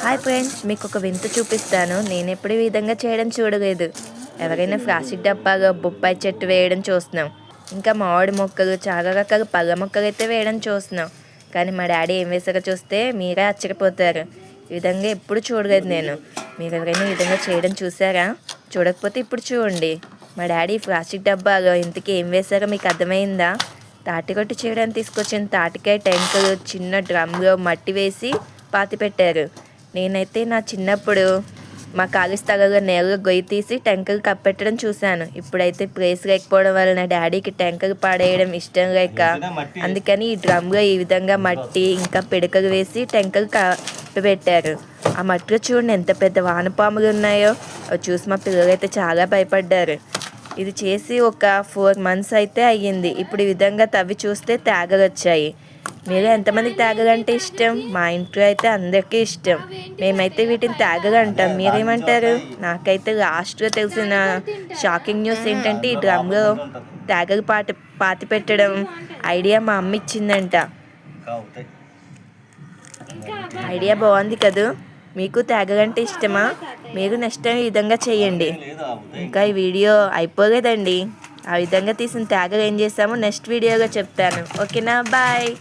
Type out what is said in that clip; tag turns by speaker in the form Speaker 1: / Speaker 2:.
Speaker 1: Hi friends, మీకు ఒక వింత చూపిస్తాను. నేను ఎప్పుడు ఈ విధంగా చేయడం చూడలేదు. ఎవరైనా ప్లాస్టిక్ డబ్బాగా బొప్పాయి చెట్టు వేయడం చూస్తున్నాం, ఇంకా మామిడి మొక్కలు, చాలా రకాల పళ్ళ మొక్కలు అయితే వేయడం చూస్తున్నాం. కానీ మా డాడీ ఏం వేసారో చూస్తే మీరే ఆశ్చర్యపోతారు. ఈ విధంగా ఎప్పుడు చూడలేదు నేను. మీరు ఎవరైనా ఈ విధంగా చేయడం చూసారా? చూడకపోతే ఇప్పుడు చూడండి. మా డాడీ ప్లాస్టిక్ డబ్బాలో ఇంతకీ ఏం వేసారో మీకు అర్థమైందా? తాటికొట్టి చేయడానికి తీసుకొచ్చిన తాటికాయ టెంకలు చిన్న డ్రమ్లో మట్టి వేసి పాతి పెట్టారు. నేనైతే నా చిన్నప్పుడు మా ఖాళీ స్థలంలో నేలలో గొయ్యి తీసి టెంకలు కప్పెట్టడం చూశాను. ఇప్పుడైతే ప్లేస్ లేకపోవడం వలన డాడీకి టెంకలు పాడేయడం ఇష్టం లేక అందుకని ఈ డ్రమ్లో ఈ విధంగా మట్టి ఇంకా పిడకలు వేసి టెంకలు కప్పిపెట్టారు. ఆ మట్టిలో చూడండి ఎంత పెద్ద వానపాములు ఉన్నాయో. అవి చూసి మా పిల్లలైతే చాలా భయపడ్డారు. ఇది చేసి ఒక 4 months అయితే అయ్యింది. ఇప్పుడు ఈ విధంగా తవ్వి చూస్తే తేగలు వచ్చాయి. మీరు ఎంతమందికి తేగలు అంటే ఇష్టం? మా ఇంట్లో అయితే అందరికీ ఇష్టం. మేమైతే వీటిని తేగలు అంటాం. మీరేమంటారు? నాకైతే లాస్ట్లో తెలిసిన షాకింగ్ న్యూస్ ఏంటంటే ఈ డ్రమ్లో తేగలు పాతి పెట్టడం ఐడియా మా అమ్మ ఇచ్చిందంట. ఐడియా బాగుంది కదా. మీకు తేగలంటే ఇష్టమా? మీరు నెక్స్ట్ టైం ఈ విధంగా చేయండి. ఇంకా ఈ వీడియో అయిపోలేదండి. ఆ విధంగా తీసిన తేగలు ఏం చేస్తామో నెక్స్ట్ వీడియోగా చెప్తాను. ఓకేనా? బాయ్.